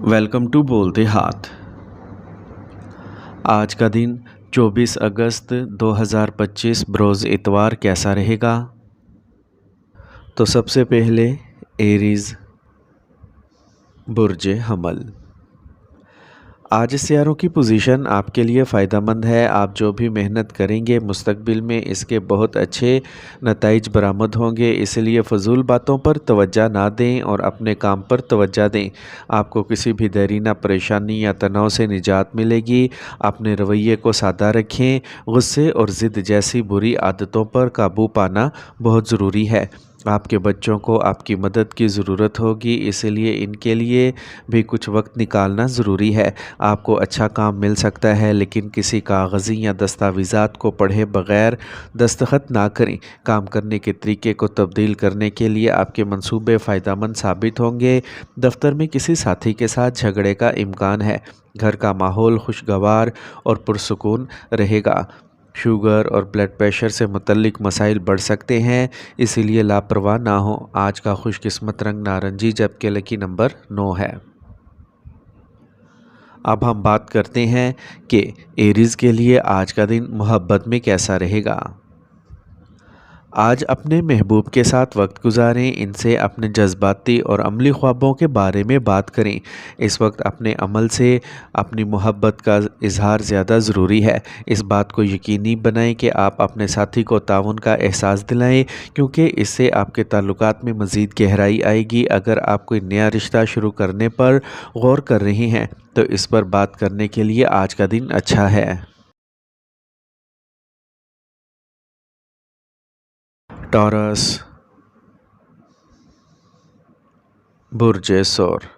Welcome to बोलते हाथ। आज का दिन 24 अगस्त 2025 बरोज़ इतवार कैसा रहेगा? तो सबसे पहले एरीज़ बुर्ज हमल। आज सियारों की पोजीशन आपके लिए फ़ायदेमंद है। आप जो भी मेहनत करेंगे मुस्तकबिल में इसके बहुत अच्छे नताइज बरामद होंगे, इसलिए फ़जूल बातों पर तवज्जो ना दें और अपने काम पर तवज्जो दें। आपको किसी भी देरीना परेशानी या तनाव से निजात मिलेगी। अपने रवैये को सादा रखें। गुस्से और ज़िद जैसी बुरी आदतों पर काबू पाना बहुत ज़रूरी है। आपके बच्चों को आपकी मदद की ज़रूरत होगी, इसलिए इनके लिए भी कुछ वक्त निकालना ज़रूरी है। आपको अच्छा काम मिल सकता है, लेकिन किसी कागज़ी या दस्तावेज़ात को पढ़े बग़ैर दस्तखत ना करें। काम करने के तरीके को तब्दील करने के लिए आपके मंसूबे फ़ायदेमंद साबित होंगे। दफ्तर में किसी साथी के साथ झगड़े का इम्कान है। घर का माहौल खुशगवार और पुरसुकून रहेगा। शुगर और ब्लड प्रेशर से मुतल्लिक मसाइल बढ़ सकते हैं, इसीलिए लापरवाह ना हो। आज का खुशकिस्मत रंग नारंगी, जबकि लकी नंबर 9 है। अब हम बात करते हैं कि एरीज़ के लिए आज का दिन मोहब्बत में कैसा रहेगा। आज अपने महबूब के साथ वक्त गुजारें। इनसे अपने जज्बाती और अमली ख्वाबों के बारे में बात करें। इस वक्त अपने अमल से अपनी मोहब्बत का इजहार ज़्यादा ज़रूरी है। इस बात को यकीनी बनाएं कि आप अपने साथी को ताउन का एहसास दिलाएं, क्योंकि इससे आपके ताल्लुकात में मज़ीद गहराई आएगी। अगर आप कोई नया रिश्ता शुरू करने पर गौर कर रहे हैं तो इस पर बात करने के लिए आज का दिन अच्छा है। टॉरस बुर्ज सौर।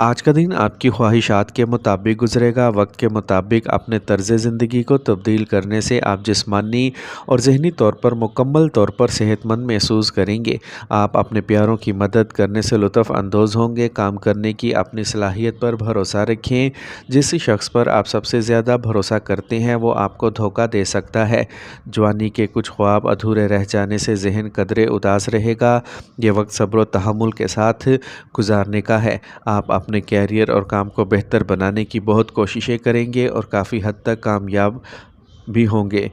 आज का दिन आपकी ख्वाहिशात के मुताबिक गुजरेगा। वक्त के मुताबिक अपने तर्ज़ ज़िंदगी को तब्दील करने से आप जिस्मानी और ज़हनी तौर पर मुकम्मल तौर पर सेहतमंद महसूस करेंगे। आप अपने प्यारों की मदद करने से लुत्फ़ अंदोज़ होंगे। काम करने की अपनी सलाहियत पर भरोसा रखें। जिस शख्स पर आप सबसे ज़्यादा भरोसा करते हैं वो आपको धोखा दे सकता है। जवानी के कुछ ख्वाब अधूरे रह जाने से ज़हन कदरे उदास रहेगा। ये वक्त सब्र व तहम्मुल के साथ गुजारने का है। आप अपने कैरियर और काम को बेहतर बनाने की बहुत कोशिशें करेंगे और काफ़ी हद तक कामयाब भी होंगे।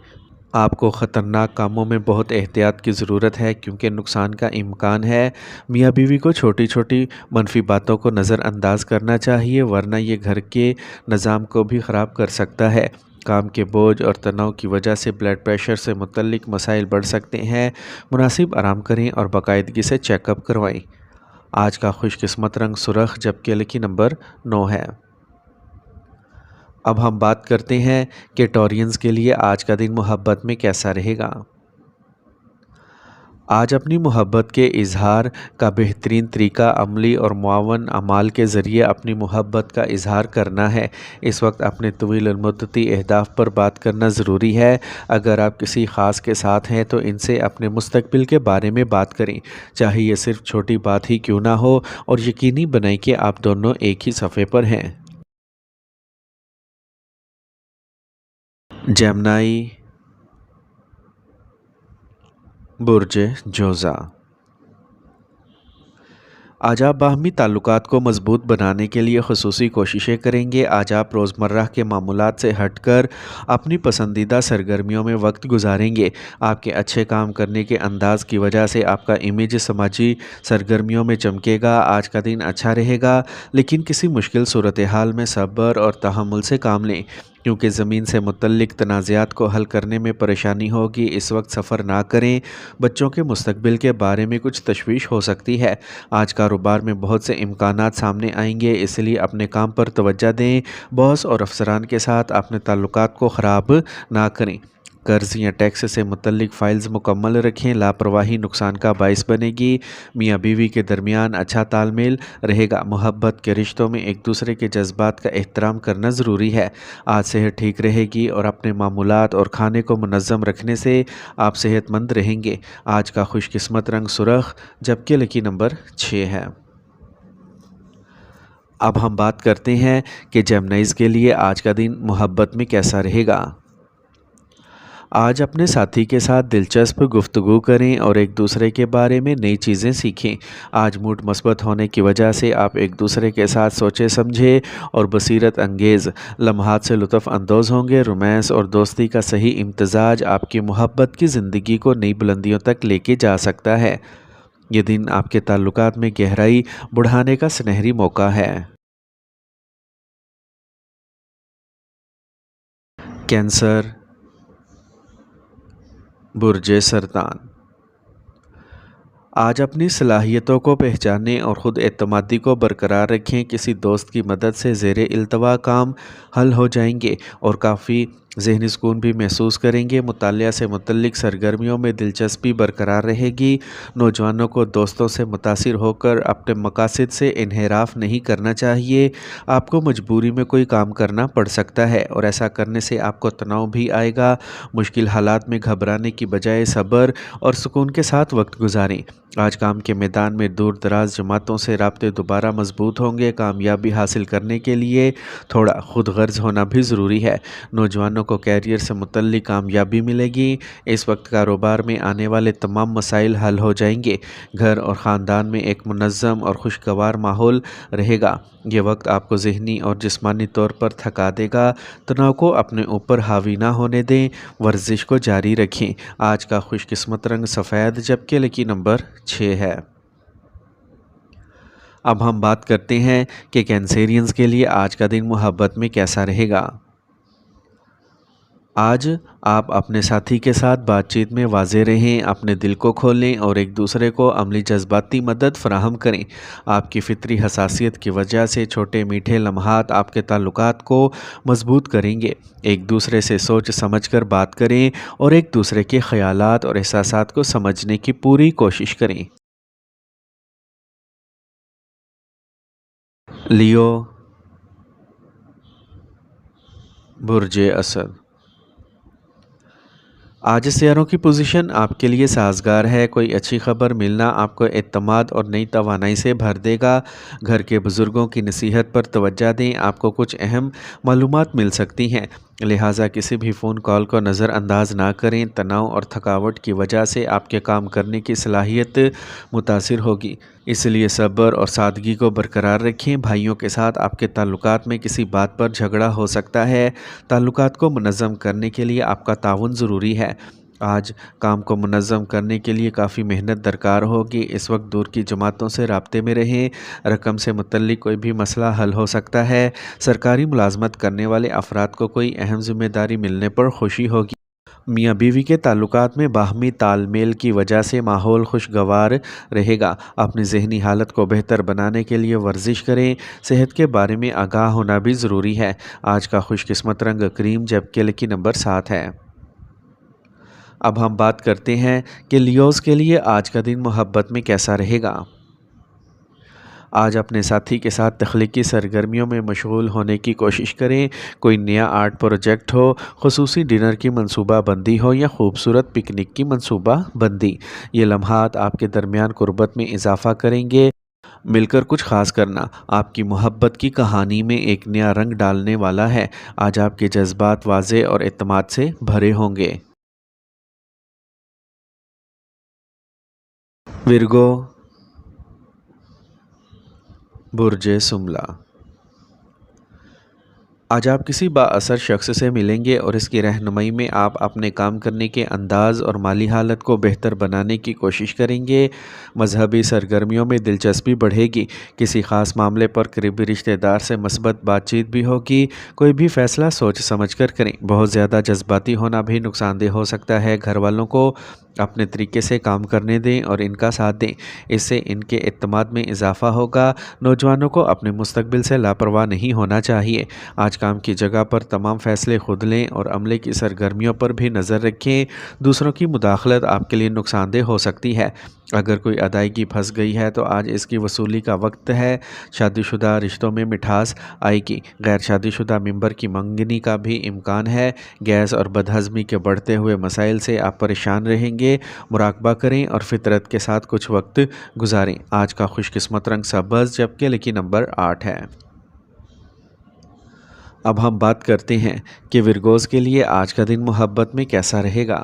आपको ख़तरनाक कामों में बहुत एहतियात की ज़रूरत है, क्योंकि नुकसान का इम्कान है। मियाँ बीवी को छोटी छोटी मनफी बातों को नज़रअंदाज करना चाहिए, वरना ये घर के निज़ाम को भी ख़राब कर सकता है। काम के बोझ और तनाव की वजह से ब्लड प्रेशर से मुतल्लिक मसाइल बढ़ सकते हैं। मुनासिब आराम करें और बाकायदगी से चेकअप करवाएं। आज का खुशकिस्मत रंग सुरख, जबकि लकी नंबर 9 है। अब हम बात करते हैं कि टॉरियंस के लिए आज का दिन मोहब्बत में कैसा रहेगा। आज अपनी मोहब्बत के इजहार का बेहतरीन तरीका अमली और मुआवन अमाल के ज़रिए अपनी मोहब्बत का इजहार करना है। इस वक्त अपने तवील मुद्दती अहदाफ पर बात करना ज़रूरी है। अगर आप किसी ख़ास के साथ हैं तो इनसे अपने मुस्तकबिल के बारे में बात करें, चाहे ये सिर्फ छोटी बात ही क्यों ना हो, और यकीनी बनाएं कि आप दोनों एक ही सफ़े पर हैं। जेमिनी बुर्ज जोज़ा। आज आप बाहमी ताल्लुकात को मज़बूत बनाने के लिए ख़ुसूसी कोशिशें करेंगे। आज आप रोज़मर्रा के मामूलात से हटकर अपनी पसंदीदा सरगर्मियों में वक्त गुजारेंगे। आपके अच्छे काम करने के अंदाज़ की वजह से आपका इमेज समाजी सरगर्मियों में चमकेगा। आज का दिन अच्छा रहेगा, लेकिन किसी मुश्किल सूरत हाल में सब्र और तहम्मुल से काम लें, क्योंकि ज़मीन से मुतल्लिक तनाज़ात को हल करने में परेशानी होगी। इस वक्त सफ़र ना करें। बच्चों के मुस्तकबिल के बारे में कुछ तशवीश हो सकती है। आज कारोबार में बहुत से इम्कानात सामने आएंगे, इसलिए अपने काम पर तवज्जो दें। बॉस और अफसरान के साथ अपने ताल्लुकात को ख़राब ना करें। कर्ज़ या टैक्स से मुतल्लिक फ़ाइल्स मुकम्मल रखें। लापरवाही नुकसान का बाइस बनेगी। मियाँ बीवी के दरमियान अच्छा तालमेल रहेगा। मोहब्बत के रिश्तों में एक दूसरे के जज्बात का एहतराम करना ज़रूरी है। आज सेहत ठीक रहेगी और अपने मामूलात और खाने को मुनज़्ज़म रखने से आप सेहतमंद रहेंगे। आज का खुशकिस्मत रंग सुरख, जबकि लकी नंबर 6 है। अब हम बात करते हैं कि जेमिनीज़ के लिए आज का दिन मोहब्बत में कैसा रहेगा। आज अपने साथी के साथ दिलचस्प गुफ्तगू करें और एक दूसरे के बारे में नई चीज़ें सीखें। आज मूड मस्बत होने की वजह से आप एक दूसरे के साथ सोचे समझे और बसीरत अंगेज़ लम्हात से लुत्फ़ अंदोज़ होंगे। रोमांस और दोस्ती का सही इम्तजाज आपकी मोहब्बत की ज़िंदगी को नई बुलंदियों तक लेके जा सकता है। ये दिन आपके ताल्लुकात में गहराई बढ़ाने का सुनहरी मौका है। कैंसर, बुर्ज सरतान। आज अपनी सलाहियतों को पहचानें और ख़ुद एतमादी को बरकरार रखें। किसी दोस्त की मदद से ज़ेरे इल्तवा काम हल हो जाएंगे और काफ़ी ज़हनी सुकून भी महसूस करेंगे। मुतालिया से मुतल्लिक सरगर्मियों में दिलचस्पी बरकरार रहेगी। नौजवानों को दोस्तों से मुतासिर होकर अपने मकासद से इन्हिराफ नहीं करना चाहिए। आपको मजबूरी में कोई काम करना पड़ सकता है और ऐसा करने से आपको तनाव भी आएगा। मुश्किल हालात में घबराने की बजाय सब्र और सुकून के साथ वक्त गुजारें। आज काम के मैदान में दूर दराज जमातों से राब्ते दोबारा मजबूत होंगे। कामयाबी हासिल करने के लिए थोड़ा खुद गर्ज होना भी ज़रूरी है। नौजवानों को कैरियर से मुतल्लिक कामयाबी मिलेगी। इस वक्त कारोबार में आने वाले तमाम मसाइल हल हो जाएंगे। घर और ख़ानदान में एक मुनज़्ज़म और खुशगवार माहौल रहेगा। ये वक्त आपको ज़हनी और जिस्मानी तौर पर थका देगा। तनाव को अपने ऊपर हावी ना होने दें। वर्जिश को जारी रखें। आज का खुशकिस्मत रंग सफ़ेद जबकि लकी नंबर 6 है। अब हम बात करते हैं कि कैंसेरियंस के लिए आज का दिन मोहब्बत में कैसा रहेगा। आज आप अपने साथी के साथ बातचीत में वाज़े रहें, अपने दिल को खोलें और एक दूसरे को अमली जज्बाती मदद फ़राहम करें। आपकी फ़ितरी हसासियत की वजह से छोटे मीठे लम्हात आपके ताल्लुकात को मज़बूत करेंगे। एक दूसरे से सोच समझ कर बात करें और एक दूसरे के ख़यालात और एहसासात को समझने की पूरी कोशिश करें। लियो, बुर्ज असद। आज सियारों की पोजीशन आपके लिए साजगार है। कोई अच्छी खबर मिलना आपको एतमाद और नई तवानाई से भर देगा। घर के बुज़ुर्गों की नसीहत पर तवज्जो दें। आपको कुछ अहम मालूमात मिल सकती हैं, लिहाजा किसी भी फ़ोन कॉल को नज़रअंदाज ना करें। तनाव और थकावट की वजह से आपके काम करने की सलाहियत मुतासिर होगी, इसलिए सब्र और सादगी को बरकरार रखें। भाइयों के साथ आपके ताल्लुकात में किसी बात पर झगड़ा हो सकता है। ताल्लुकात को मुनज़्ज़म करने के लिए आपका ताउन ज़रूरी है। आज काम को मुनज़्ज़म करने के लिए काफ़ी मेहनत दरकार होगी। इस वक्त दूर की जमातों से राब्ते में रहें। रकम से मुतल्लिक कोई भी मसला हल हो सकता है। सरकारी मुलाजमत करने वाले अफराद को कोई अहम ज़िम्मेदारी मिलने पर खुशी होगी। मियाँ बीवी के ताल्लुकात में बाहमी तालमेल की वजह से माहौल खुशगवार रहेगा। अपनी ज़हनी हालत को बेहतर बनाने के लिए वर्जिश करें। सेहत के बारे में आगाह होना भी ज़रूरी है। आज का खुशकिस्मत रंग क्रीम जबकि लकी नंबर 7 है। अब हम बात करते हैं कि लियोज़ के लिए आज का दिन मोहब्बत में कैसा रहेगा। आज अपने साथी के साथ तख्लीकी सरगर्मियों में मशगूल होने की कोशिश करें। कोई नया आर्ट प्रोजेक्ट हो, खुसूसी डिनर की मनसूबा बंदी हो या खूबसूरत पिकनिक की मनसूबा बंदी, ये लम्हात आपके दरमियान कुर्बत में इजाफ़ा करेंगे। मिलकर कुछ ख़ास करना आपकी मोहब्बत की कहानी में एक नया रंग डालने वाला है। आज आपके जज्बात वाज़े और एतमाद से भरे होंगे। विर्गो, बुर्ज सुमला। आज आप किसी बाअसर शख्स से मिलेंगे और इसकी रहनुमाई में आप अपने काम करने के अंदाज़ और माली हालत को बेहतर बनाने की कोशिश करेंगे। मजहबी सरगर्मियों में दिलचस्पी बढ़ेगी। किसी ख़ास मामले पर करीबी रिश्तेदार से मस्बत बातचीत भी होगी। कोई भी फ़ैसला सोच समझ कर करें। बहुत ज़्यादा जज्बाती होना भी नुकसानदेह हो सकता है। घर वालों को अपने तरीके से काम करने दें और इनका साथ दें, इससे इनके एतमाद में इजाफ़ा होगा। नौजवानों को अपने मुस्तकबिल से लापरवाह नहीं होना चाहिए। आज काम की जगह पर तमाम फ़ैसले खुद लें और अमले की सरगर्मियों पर भी नज़र रखें। दूसरों की मुदाखलत आपके लिए नुकसानदेह हो सकती है। अगर कोई अदायगी फंस गई है तो आज इसकी वसूली का वक्त है। शादीशुदा रिश्तों में मिठास आएगी। गैर शादीशुदा मेंबर की मंगनी का भी इम्कान है। गैस और बदहज़मी के बढ़ते हुए मसाइल से आप परेशान रहेंगे। मुराकबा करें और फितरत के साथ कुछ वक्त गुजारें। आज का खुशकिस्मत रंग सब्ज़ जबकि लकी नंबर 8 है। अब हम बात करते हैं कि विरगोज़ के लिए आज का दिन मोहब्बत में कैसा रहेगा।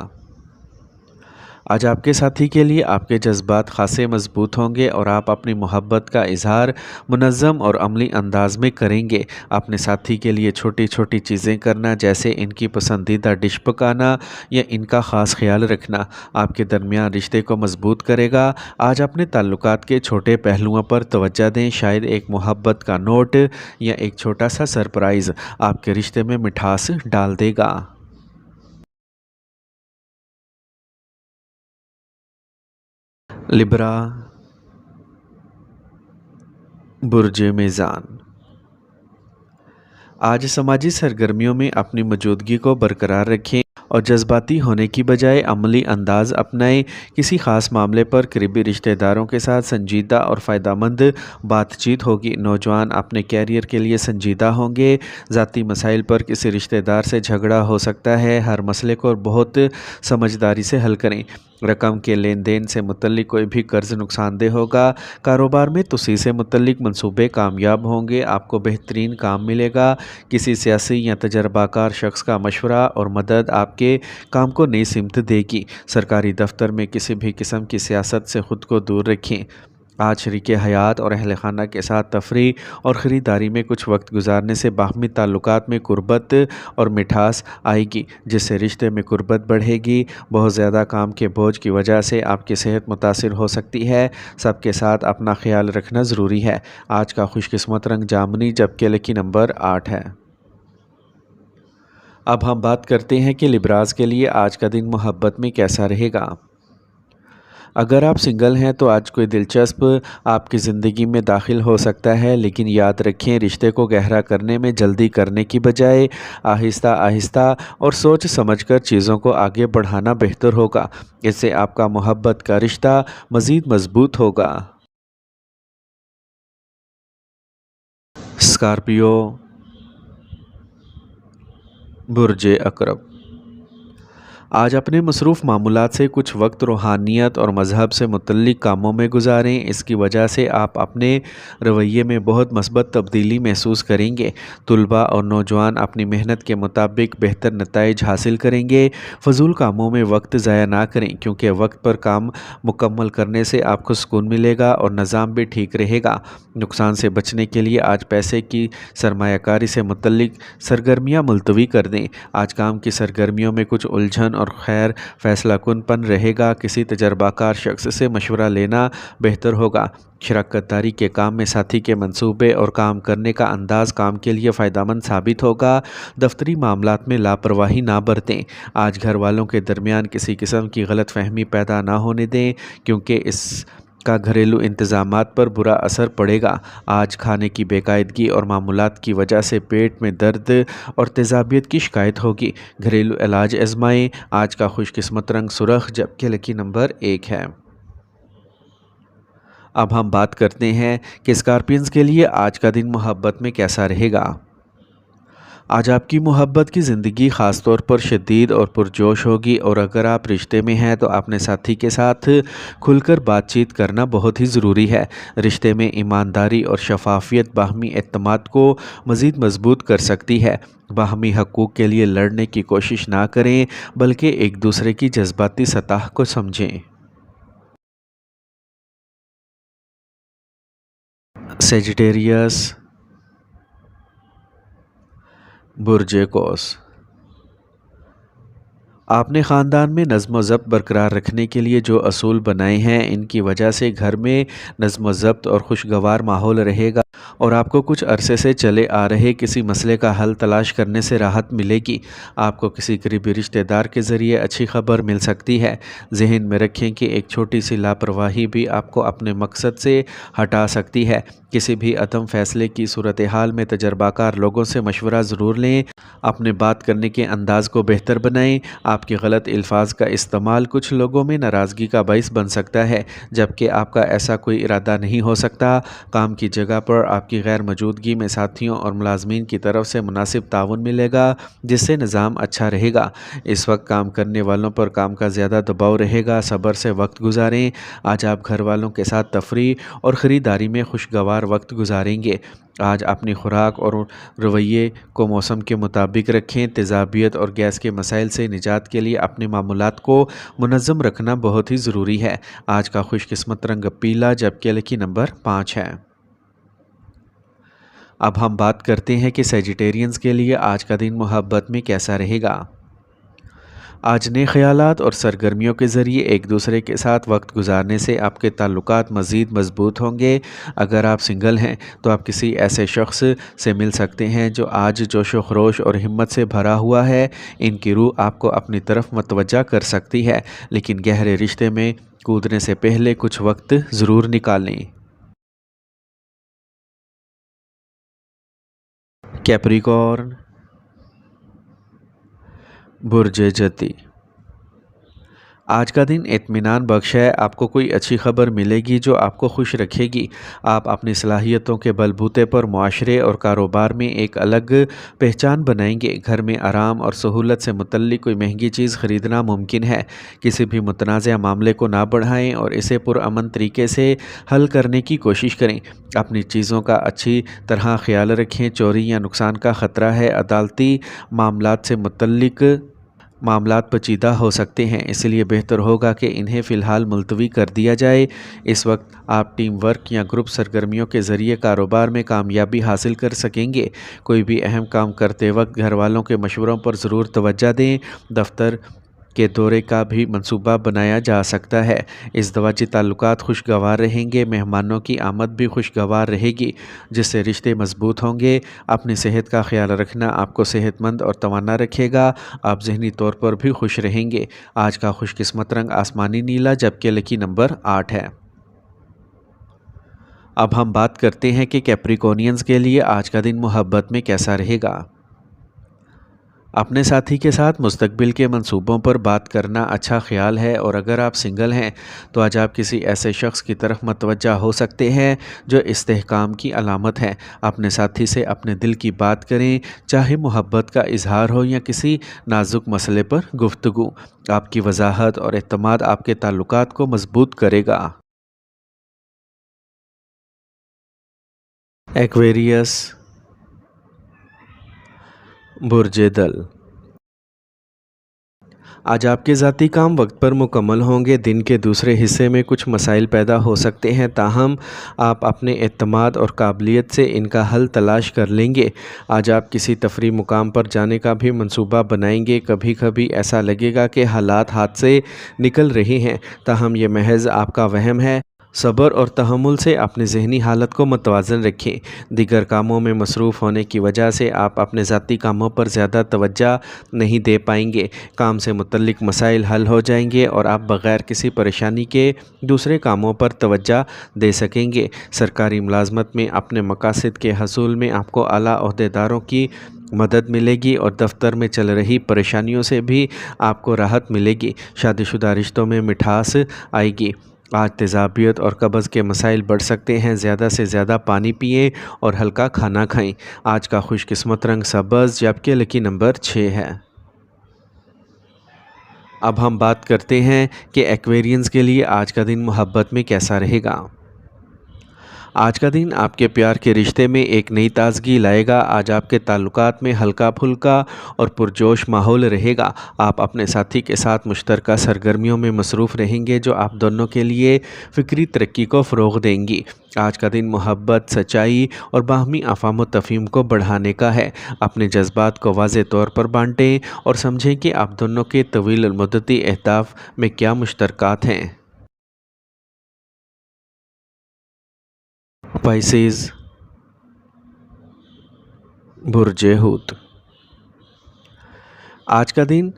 आज आपके साथी के लिए आपके जज्बात खासे मजबूत होंगे और आप अपनी मोहब्बत का इजहार मुनज़्ज़म और अमली अंदाज में करेंगे। अपने साथी के लिए छोटी छोटी चीज़ें करना, जैसे इनकी पसंदीदा डिश पकाना या इनका ख़ास ख्याल रखना, आपके दरमियान रिश्ते को मजबूत करेगा। आज अपने ताल्लुकात के छोटे पहलुओं पर तवज्जो दें। शायद एक मोहब्बत का नोट या एक छोटा सा सरप्राइज़ आपके रिश्ते में मिठास डाल देगा। लिब्रा, बुर्ज मेज़ान। आज समाजी सरगर्मियों में अपनी मौजूदगी को बरकरार रखें और जज्बाती होने की बजाय अमली अंदाज अपनाएं। किसी ख़ास मामले पर करीबी रिश्तेदारों के साथ संजीदा और फ़ायदेमंद बातचीत होगी। नौजवान अपने कैरियर के लिए संजीदा होंगे। ज़ाती मसाइल पर किसी रिश्तेदार से झगड़ा हो सकता है। हर मसले को बहुत समझदारी से हल करें। रकम के लेन देन से मुतल्लिक कोई भी कर्ज नुकसानदेह होगा। कारोबार में तुसी से मुतल्लिक मंसूबे कामयाब होंगे। आपको बेहतरीन काम मिलेगा। किसी सियासी या तजर्बाकार शख्स का मशवरा और मदद आपके काम को नई सिमत देगी। सरकारी दफ्तर में किसी भी किस्म की सियासत से ख़ुद को दूर रखें। आज शरीक हयात और अहल खाना के साथ तफरीह और ख़रीदारी में कुछ वक्त गुजारने से बाहमी ताल्लुकात में कुर्बत और मिठास आएगी, जिससे रिश्ते में कुर्बत बढ़ेगी। बहुत ज़्यादा काम के बोझ की वजह से आपकी सेहत मुतासिर हो सकती है। सबके साथ अपना ख्याल रखना ज़रूरी है। आज का खुशकिस्मत रंग जामुनी, जबकि लकी नंबर 8 है। अब हम बात करते हैं कि लिब्राज के लिए आज का दिन मोहब्बत में कैसा रहेगा। अगर आप सिंगल हैं तो आज कोई दिलचस्प आपकी ज़िंदगी में दाखिल हो सकता है, लेकिन याद रखें, रिश्ते को गहरा करने में जल्दी करने की बजाय आहिस्ता आहिस्ता और सोच समझकर चीज़ों को आगे बढ़ाना बेहतर होगा। इससे आपका मोहब्बत का रिश्ता मज़ीद मजबूत होगा। स्कॉर्पियो, बुर्ज अकरब। आज अपने मसरूफ़ मामूलात से कुछ वक्त रूहानियत और मज़हब से मुतल्लिक़ कामों में गुजारें। इसकी वजह से आप अपने रवैये में बहुत मस्बत तब्दीली महसूस करेंगे। तुलबा और नौजवान अपनी मेहनत के मुताबिक बेहतर नताइज हासिल करेंगे। फ़जूल कामों में वक्त ज़ाया ना करें, क्योंकि वक्त पर काम मुकम्मल करने से आपको सुकून मिलेगा और निज़ाम भी ठीक रहेगा। नुकसान से बचने के लिए आज पैसे की सरमायाकारी से मुतल्लिक़ सरगर्मियाँ मुलतवी कर दें। आज काम की सरगर्मियों में कुछ उलझन और खैर फैसला कुनपन रहेगा। किसी तजर्बाकार शख्स से मशवरा लेना बेहतर होगा। शराकतदारी के काम में साथी के मंसूबे और काम करने का अंदाज काम के लिए फ़ायदेमंद साबित होगा। दफ्तरी मामलात में लापरवाही ना बरतें। आज घर वालों के दरमियान किसी किस्म की गलत फहमी पैदा ना होने दें, क्योंकि इस का घरेलू इंतज़ामात पर बुरा असर पड़ेगा। आज खाने की बेकायदगी और मामूलात की वजह से पेट में दर्द और तेज़ाबियत की शिकायत होगी। घरेलू इलाज आजमाएं। आज का खुशकिस्मत रंग सुरख, जबकि लकी नंबर 1 है। अब हम बात करते हैं कि स्कॉर्पियंस के लिए आज का दिन मोहब्बत में कैसा रहेगा। आज आपकी मोहब्बत की ज़िंदगी ख़ास तौर पर शदीद और पुरजोश होगी, और अगर आप रिश्ते में हैं तो अपने साथी के साथ खुलकर बातचीत करना बहुत ही ज़रूरी है। रिश्ते में ईमानदारी और शफाफियत बाहमी एतमाद को मज़ीद मजबूत कर सकती है। बाहमी हकूक़ के लिए लड़ने की कोशिश ना करें, बल्कि एक दूसरे की जज्बाती सतह को समझें। सेजिटेरियस, बुर्ज कौस। आपने ख़ानदान में नज़्म व ज़ब्त बरकरार रखने के लिए जो असूल बनाए हैं, इनकी वजह से घर में नज़्म व ज़ब्त और खुशगवार माहौल रहेगा, और आपको कुछ अरसे से चले आ रहे किसी मसले का हल तलाश करने से राहत मिलेगी। आपको किसी करीबी रिश्तेदार के ज़रिए अच्छी खबर मिल सकती है। जहन में रखें कि एक छोटी सी लापरवाही भी आपको अपने मकसद से हटा सकती है। किसी भी अदम फ़ैसले की सूरत हाल में तजर्बाकार लोगों से मशवरा ज़रूर लें। अपने बात करने के अंदाज़ को बेहतर बनाएं। आपके गलत अल्फाज का इस्तेमाल कुछ लोगों में नाराज़गी का बाइस बन सकता है, जबकि आपका ऐसा कोई इरादा नहीं हो सकता। काम की जगह पर आपकी गैर मौजूदगी में साथियों और मुलाजमीन की तरफ से मुनासिब ताउन मिलेगा, जिससे निज़ाम अच्छा रहेगा। इस वक्त काम करने वालों पर काम का ज़्यादा दबाव रहेगा। सब्र से वक्त गुजारें। आज आप घर वालों के साथ तफरीह और ख़रीदारी में खुशगवार باہر وقت گزاریں گے۔ آج اپنی خوراک اور رویے کو موسم کے مطابق رکھیں۔ تیزابیت اور گیس کے مسائل سے نجات کے لیے اپنے معمولات کو منظم رکھنا بہت ہی ضروری ہے۔ آج کا خوش قسمت رنگ پیلا جبکہ لکی نمبر 5 ہے۔ اب ہم بات کرتے ہیں کہ سیجیٹیرینز کے لیے آج کا دن محبت میں کیسا رہے گا۔ آج نئے خیالات اور سرگرمیوں کے ذریعے ایک دوسرے کے ساتھ وقت گزارنے سے آپ کے تعلقات مزید مضبوط ہوں گے۔ اگر آپ سنگل ہیں تو آپ کسی ایسے شخص سے مل سکتے ہیں جو آج جوش و خروش اور ہمت سے بھرا ہوا ہے۔ ان کی روح آپ کو اپنی طرف متوجہ کر سکتی ہے، لیکن گہرے رشتے میں کودنے سے پہلے کچھ وقت ضرور نکالیں۔ کیپریکارن، برج جتی۔ آج کا دن اطمینان بخش ہے۔ آپ کو کوئی اچھی خبر ملے گی جو آپ کو خوش رکھے گی۔ آپ اپنی صلاحیتوں کے بل بوتے پر معاشرے اور کاروبار میں ایک الگ پہچان بنائیں گے۔ گھر میں آرام اور سہولت سے متعلق کوئی مہنگی چیز خریدنا ممکن ہے۔ کسی بھی متنازع معاملے کو نہ بڑھائیں اور اسے پرامن طریقے سے حل کرنے کی کوشش کریں۔ اپنی چیزوں کا اچھی طرح خیال رکھیں۔ چوری یا نقصان کا خطرہ ہے۔ عدالتی معاملات سے متعلق معاملات پیچیدہ ہو سکتے ہیں، اس لیے بہتر ہوگا کہ انہیں فی الحال ملتوی کر دیا جائے۔ اس وقت آپ ٹیم ورک یا گروپ سرگرمیوں کے ذریعے کاروبار میں کامیابی حاصل کر سکیں گے۔ کوئی بھی اہم کام کرتے وقت گھر والوں کے مشوروں پر ضرور توجہ دیں۔ دفتر کے دورے کا بھی منصوبہ بنایا جا سکتا ہے۔ ازدواجی تعلقات خوشگوار رہیں گے۔ مہمانوں کی آمد بھی خوشگوار رہے گی، جس سے رشتے مضبوط ہوں گے۔ اپنی صحت کا خیال رکھنا آپ کو صحت مند اور توانا رکھے گا۔ آپ ذہنی طور پر بھی خوش رہیں گے۔ آج کا خوش قسمت رنگ آسمانی نیلا جبکہ لکی نمبر 8 ہے۔ اب ہم بات کرتے ہیں کہ کیپریکونینز کے لیے آج کا دن محبت میں کیسا رہے گا۔ اپنے ساتھی کے ساتھ مستقبل کے منصوبوں پر بات کرنا اچھا خیال ہے، اور اگر آپ سنگل ہیں تو آج آپ کسی ایسے شخص کی طرف متوجہ ہو سکتے ہیں جو استحکام کی علامت ہے۔ اپنے ساتھی سے اپنے دل کی بات کریں، چاہے محبت کا اظہار ہو یا کسی نازک مسئلے پر گفتگو۔ آپ کی وضاحت اور اعتماد آپ کے تعلقات کو مضبوط کرے گا۔ ایکویریس، برج دل۔ آج آپ کے ذاتی کام وقت پر مکمل ہوں گے۔ دن کے دوسرے حصے میں کچھ مسائل پیدا ہو سکتے ہیں، تاہم آپ اپنے اعتماد اور قابلیت سے ان کا حل تلاش کر لیں گے۔ آج آپ کسی تفریح مقام پر جانے کا بھی منصوبہ بنائیں گے۔ کبھی کبھی ایسا لگے گا کہ حالات ہاتھ سے نکل رہے ہیں، تاہم یہ محض آپ کا وہم ہے۔ صبر اور تحمل سے اپنی ذہنی حالت کو متوازن رکھیں۔ دیگر کاموں میں مصروف ہونے کی وجہ سے آپ اپنے ذاتی کاموں پر زیادہ توجہ نہیں دے پائیں گے۔ کام سے متعلق مسائل حل ہو جائیں گے اور آپ بغیر کسی پریشانی کے دوسرے کاموں پر توجہ دے سکیں گے۔ سرکاری ملازمت میں اپنے مقاصد کے حصول میں آپ کو اعلیٰ عہدیداروں کی مدد ملے گی اور دفتر میں چل رہی پریشانیوں سے بھی آپ کو راحت ملے گی۔ شادی شدہ رشتوں میں مٹھاس آئے گی۔ آج تیزابیت اور قبض کے مسائل بڑھ سکتے ہیں۔ زیادہ سے زیادہ پانی پئیں اور ہلکا کھانا کھائیں۔ آج کا خوش قسمت رنگ سبز جبکہ لکی نمبر 6 ہے۔ اب ہم بات کرتے ہیں کہ ایکویرینز کے لیے آج کا دن محبت میں کیسا رہے گا۔ آج کا دن آپ کے پیار کے رشتے میں ایک نئی تازگی لائے گا۔ آج آپ کے تعلقات میں ہلکا پھلکا اور پرجوش ماحول رہے گا۔ آپ اپنے ساتھی کے ساتھ مشترکہ سرگرمیوں میں مصروف رہیں گے جو آپ دونوں کے لیے فکری ترقی کو فروغ دیں گی۔ آج کا دن محبت، سچائی اور باہمی افہام و تفہیم کو بڑھانے کا ہے۔ اپنے جذبات کو واضح طور پر بانٹیں اور سمجھیں کہ آپ دونوں کے طویل المدتی اہداف میں کیا مشترکات ہیں۔ پائسیز، برج حوت۔ آج کا دن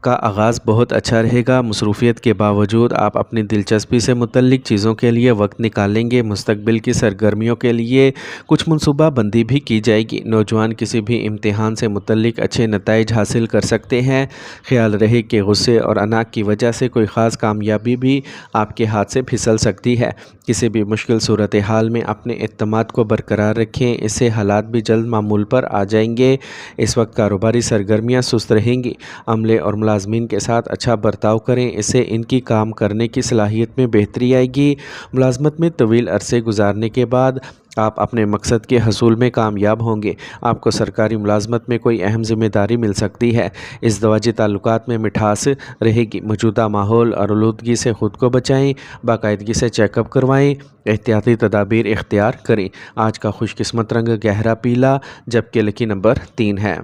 کا آغاز بہت اچھا رہے گا۔ مصروفیت کے باوجود آپ اپنی دلچسپی سے متعلق چیزوں کے لیے وقت نکالیں گے۔ مستقبل کی سرگرمیوں کے لیے کچھ منصوبہ بندی بھی کی جائے گی۔ نوجوان کسی بھی امتحان سے متعلق اچھے نتائج حاصل کر سکتے ہیں۔ خیال رہے کہ غصے اور عناق کی وجہ سے کوئی خاص کامیابی بھی آپ کے ہاتھ سے پھسل سکتی ہے۔ کسی بھی مشکل صورتحال میں اپنے اعتماد کو برقرار رکھیں، اس سے حالات بھی جلد معمول پر آ جائیں گے۔ اس وقت کاروباری سرگرمیاں سست رہیں گی۔ عملے اور ملازمین ملازمین کے ساتھ اچھا برتاؤ کریں، اس سے ان کی کام کرنے کی صلاحیت میں بہتری آئے گی۔ ملازمت میں طویل عرصے گزارنے کے بعد آپ اپنے مقصد کے حصول میں کامیاب ہوں گے۔ آپ کو سرکاری ملازمت میں کوئی اہم ذمہ داری مل سکتی ہے۔ ازدواجی تعلقات میں مٹھاس رہے گی۔ موجودہ ماحول اور آلودگی سے خود کو بچائیں، باقاعدگی سے چیک اپ کروائیں، احتیاطی تدابیر اختیار کریں۔ آج کا خوش قسمت رنگ گہرا پیلا، جبکہ لکی نمبر 3 ہے۔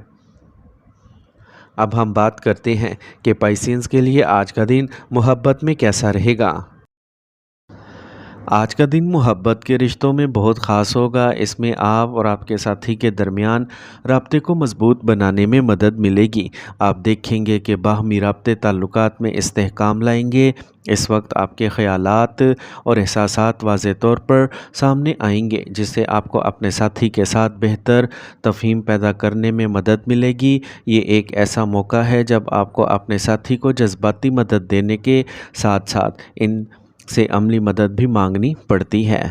اب ہم بات کرتے ہیں کہ پائسینز کے لیے آج کا دن محبت میں کیسا رہے گا۔ آج کا دن محبت کے رشتوں میں بہت خاص ہوگا۔ اس میں آپ اور آپ کے ساتھی کے درمیان رابطے کو مضبوط بنانے میں مدد ملے گی۔ آپ دیکھیں گے کہ باہمی رابطے تعلقات میں استحکام لائیں گے۔ اس وقت آپ کے خیالات اور احساسات واضح طور پر سامنے آئیں گے، جس سے آپ کو اپنے ساتھی کے ساتھ بہتر تفہیم پیدا کرنے میں مدد ملے گی۔ یہ ایک ایسا موقع ہے جب آپ کو اپنے ساتھی کو جذباتی مدد دینے کے ساتھ ساتھ ان سے عملی مدد بھی مانگنی پڑتی ہے۔